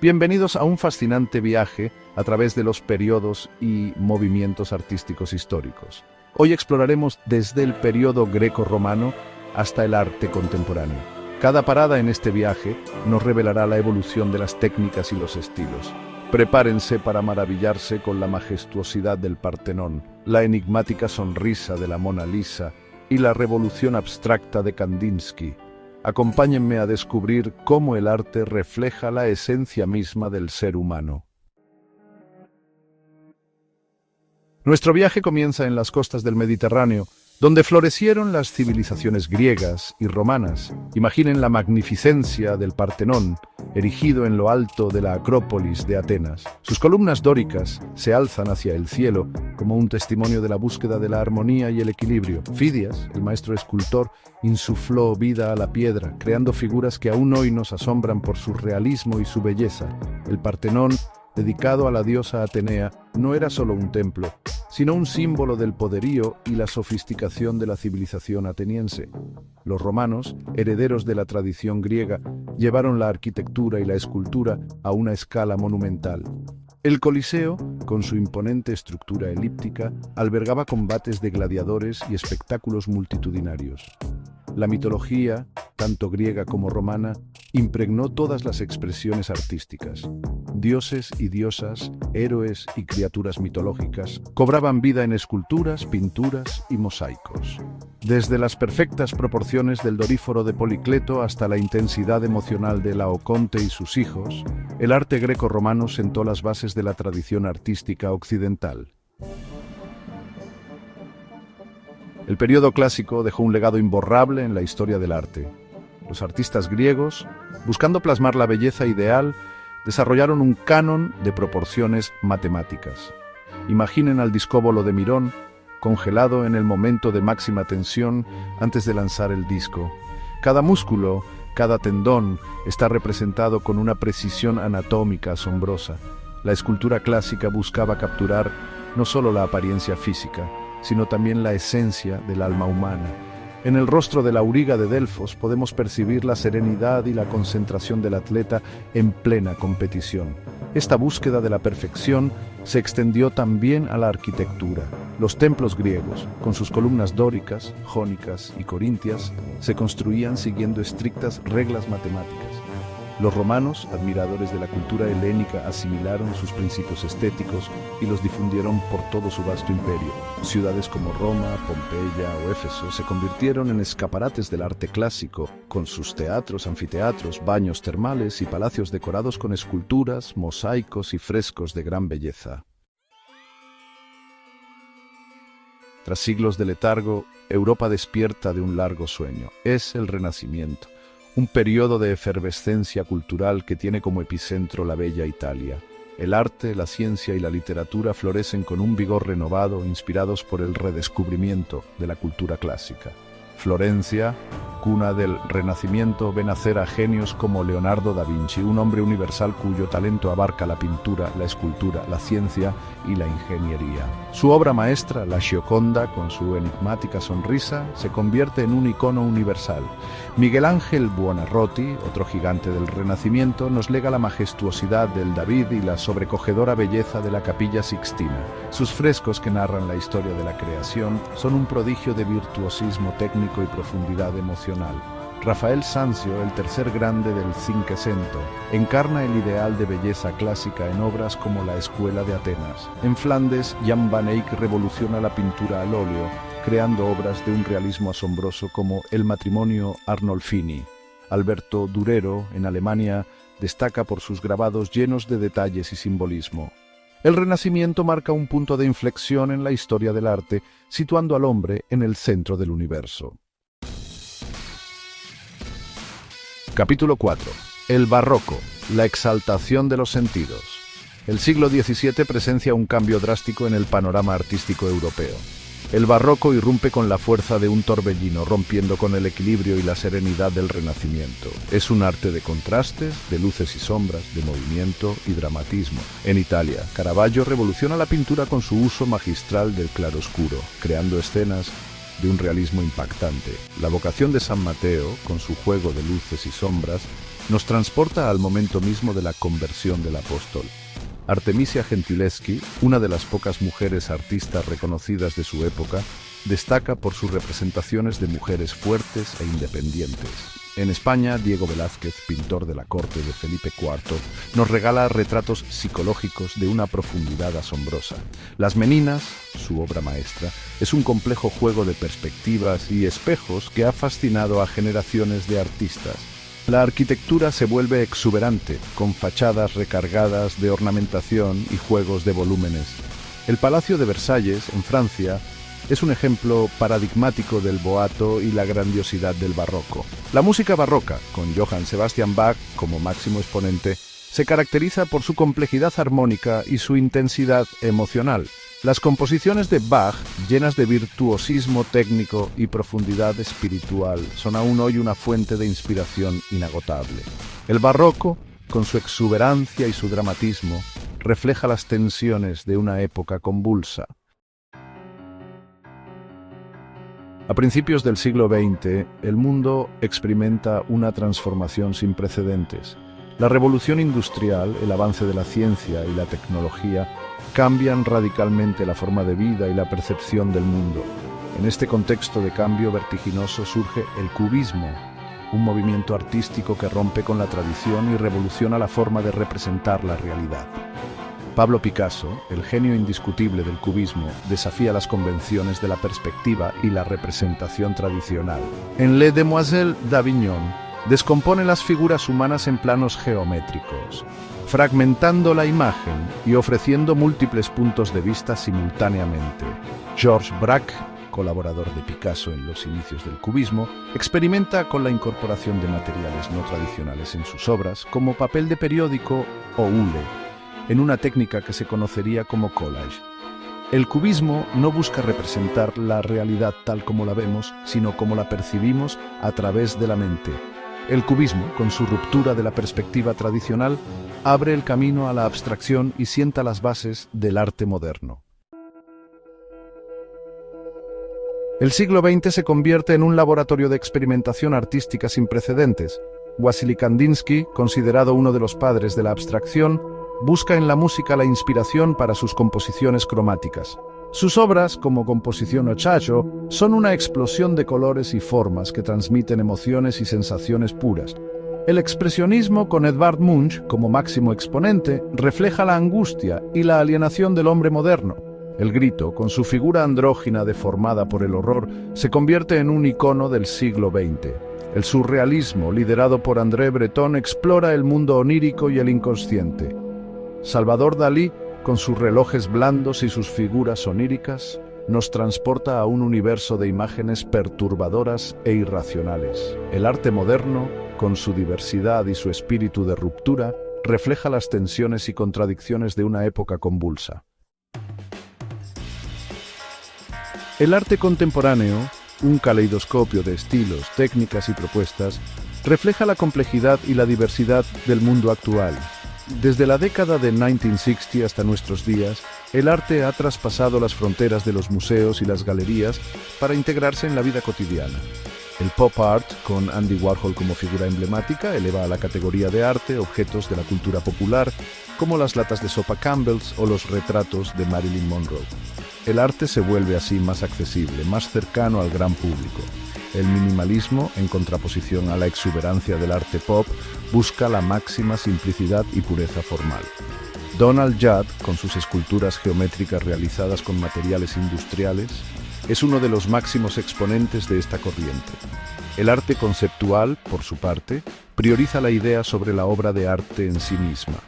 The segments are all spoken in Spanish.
Bienvenidos a un fascinante viaje a través de los periodos y movimientos artísticos históricos. Hoy exploraremos desde el periodo greco-romano hasta el arte contemporáneo. Cada parada en este viaje nos revelará la evolución de las técnicas y los estilos. Prepárense para maravillarse con la majestuosidad del Partenón, la enigmática sonrisa de la Mona Lisa y la revolución abstracta de Kandinsky. Acompáñenme a descubrir cómo el arte refleja la esencia misma del ser humano. Nuestro viaje comienza en las costas del Mediterráneo, donde florecieron las civilizaciones griegas y romanas. Imaginen la magnificencia del Partenón, erigido en lo alto de la Acrópolis de Atenas. Sus columnas dóricas se alzan hacia el cielo como un testimonio de la búsqueda de la armonía y el equilibrio. Fidias, el maestro escultor, insufló vida a la piedra, creando figuras que aún hoy nos asombran por su realismo y su belleza. El Partenón, dedicado a la diosa Atenea, no era solo un templo, sino un símbolo del poderío y la sofisticación de la civilización ateniense. Los romanos, herederos de la tradición griega, llevaron la arquitectura y la escultura a una escala monumental. El Coliseo, con su imponente estructura elíptica, albergaba combates de gladiadores y espectáculos multitudinarios. La mitología, tanto griega como romana, impregnó todas las expresiones artísticas. Dioses y diosas, héroes y criaturas mitológicas cobraban vida en esculturas, pinturas y mosaicos. Desde las perfectas proporciones del Doríforo de Policleto hasta la intensidad emocional de Laoconte y sus hijos, el arte greco-romano sentó las bases de la tradición artística occidental. El período clásico dejó un legado imborrable en la historia del arte. Los artistas griegos, buscando plasmar la belleza ideal, desarrollaron un canon de proporciones matemáticas. Imaginen al discóbolo de Mirón, congelado en el momento de máxima tensión antes de lanzar el disco. Cada músculo, cada tendón está representado con una precisión anatómica asombrosa. La escultura clásica buscaba capturar no solo la apariencia física, sino también la esencia del alma humana. En el rostro del auriga de Delfos podemos percibir la serenidad y la concentración del atleta en plena competición. Esta búsqueda de la perfección se extendió también a la arquitectura. Los templos griegos, con sus columnas dóricas, jónicas y corintias, se construían siguiendo estrictas reglas matemáticas. Los romanos, admiradores de la cultura helénica, asimilaron sus principios estéticos y los difundieron por todo su vasto imperio. Ciudades como Roma, Pompeya o Éfeso se convirtieron en escaparates del arte clásico, con sus teatros, anfiteatros, baños termales y palacios decorados con esculturas, mosaicos y frescos de gran belleza. Tras siglos de letargo, Europa despierta de un largo sueño. Es el Renacimiento. Un periodo de efervescencia cultural que tiene como epicentro la bella Italia. El arte, la ciencia y la literatura florecen con un vigor renovado, inspirados por el redescubrimiento de la cultura clásica. Florencia, cuna del Renacimiento, ve nacer a genios como Leonardo da Vinci, un hombre universal cuyo talento abarca la pintura, la escultura, la ciencia y la ingeniería. Su obra maestra, la Gioconda, con su enigmática sonrisa, se convierte en un icono universal. Miguel Ángel Buonarroti, otro gigante del Renacimiento, nos lega la majestuosidad del David y la sobrecogedora belleza de la Capilla Sixtina. Sus frescos, que narran la historia de la creación, son un prodigio de virtuosismo técnico y profundidad emocional. Rafael Sanzio, el tercer grande del Cinquecento, encarna el ideal de belleza clásica en obras como La Escuela de Atenas. En Flandes, Jan van Eyck revoluciona la pintura al óleo, creando obras de un realismo asombroso como El matrimonio Arnolfini. Alberto Durero, en Alemania, destaca por sus grabados llenos de detalles y simbolismo. El Renacimiento marca un punto de inflexión en la historia del arte, situando al hombre en el centro del universo. Capítulo 4. El Barroco, la exaltación de los sentidos. El siglo XVII presencia un cambio drástico en el panorama artístico europeo. El barroco irrumpe con la fuerza de un torbellino, rompiendo con el equilibrio y la serenidad del Renacimiento. Es un arte de contrastes, de luces y sombras, de movimiento y dramatismo. En Italia, Caravaggio revoluciona la pintura con su uso magistral del claroscuro, creando escenas de un realismo impactante. La vocación de San Mateo, con su juego de luces y sombras, nos transporta al momento mismo de la conversión del apóstol. Artemisia Gentileschi, una de las pocas mujeres artistas reconocidas de su época, destaca por sus representaciones de mujeres fuertes e independientes. En España, Diego Velázquez, pintor de la corte de Felipe IV, nos regala retratos psicológicos de una profundidad asombrosa. Las Meninas, su obra maestra, es un complejo juego de perspectivas y espejos que ha fascinado a generaciones de artistas. La arquitectura se vuelve exuberante, con fachadas recargadas de ornamentación y juegos de volúmenes. El Palacio de Versalles, en Francia, es un ejemplo paradigmático del boato y la grandiosidad del barroco. La música barroca, con Johann Sebastian Bach como máximo exponente, se caracteriza por su complejidad armónica y su intensidad emocional. Las composiciones de Bach, llenas de virtuosismo técnico y profundidad espiritual, son aún hoy una fuente de inspiración inagotable. El barroco, con su exuberancia y su dramatismo, refleja las tensiones de una época convulsa. A principios del siglo XX, el mundo experimenta una transformación sin precedentes. La revolución industrial, el avance de la ciencia y la tecnología cambian radicalmente la forma de vida y la percepción del mundo. En este contexto de cambio vertiginoso surge el cubismo, un movimiento artístico que rompe con la tradición y revoluciona la forma de representar la realidad. Pablo Picasso, el genio indiscutible del cubismo, desafía las convenciones de la perspectiva y la representación tradicional. En Les Demoiselles d'Avignon, descompone las figuras humanas en planos geométricos, fragmentando la imagen y ofreciendo múltiples puntos de vista simultáneamente. Georges Braque, colaborador de Picasso en los inicios del cubismo, experimenta con la incorporación de materiales no tradicionales en sus obras, como papel de periódico o hule, en una técnica que se conocería como collage. El cubismo no busca representar la realidad tal como la vemos, sino como la percibimos a través de la mente. El cubismo, con su ruptura de la perspectiva tradicional, abre el camino a la abstracción y sienta las bases del arte moderno. El siglo XX se convierte en un laboratorio de experimentación artística sin precedentes. Wassily Kandinsky, considerado uno de los padres de la abstracción, busca en la música la inspiración para sus composiciones cromáticas. Sus obras, como Composición o Chacho, son una explosión de colores y formas que transmiten emociones y sensaciones puras. El expresionismo, con Edvard Munch como máximo exponente, refleja la angustia y la alienación del hombre moderno. El grito, con su figura andrógina deformada por el horror, se convierte en un icono del siglo XX. El surrealismo, liderado por André Breton, explora el mundo onírico y el inconsciente. Salvador Dalí, con sus relojes blandos y sus figuras oníricas, nos transporta a un universo de imágenes perturbadoras e irracionales. El arte moderno, con su diversidad y su espíritu de ruptura, refleja las tensiones y contradicciones de una época convulsa. El arte contemporáneo, un caleidoscopio de estilos, técnicas y propuestas, refleja la complejidad y la diversidad del mundo actual. Desde la década de 1960 hasta nuestros días, el arte ha traspasado las fronteras de los museos y las galerías para integrarse en la vida cotidiana. El pop art, con Andy Warhol como figura emblemática, eleva a la categoría de arte objetos de la cultura popular, como las latas de sopa Campbell's o los retratos de Marilyn Monroe. El arte se vuelve así más accesible, más cercano al gran público. El minimalismo, en contraposición a la exuberancia del arte pop, busca la máxima simplicidad y pureza formal. Donald Judd, con sus esculturas geométricas realizadas con materiales industriales, es uno de los máximos exponentes de esta corriente. El arte conceptual, por su parte, prioriza la idea sobre la obra de arte en sí misma.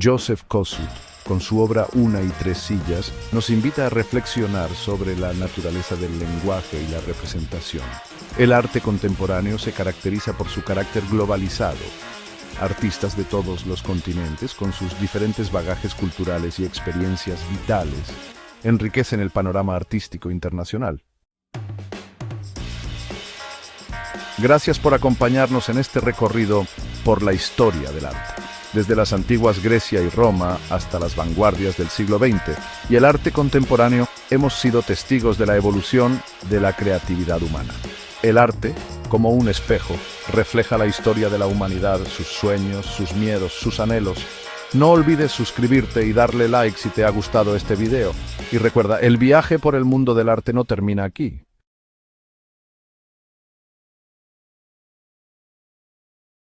Joseph Kosuth, con su obra Una y tres sillas, nos invita a reflexionar sobre la naturaleza del lenguaje y la representación. El arte contemporáneo se caracteriza por su carácter globalizado. Artistas de todos los continentes, con sus diferentes bagajes culturales y experiencias vitales, enriquecen el panorama artístico internacional. Gracias por acompañarnos en este recorrido por la historia del arte, desde las antiguas Grecia y Roma hasta las vanguardias del siglo XX y el arte contemporáneo hemos sido testigos de la evolución de la creatividad humana. El arte, como un espejo, refleja la historia de la humanidad, sus sueños, sus miedos, sus anhelos. No olvides suscribirte y darle like si te ha gustado este video. Y recuerda, el viaje por el mundo del arte no termina aquí.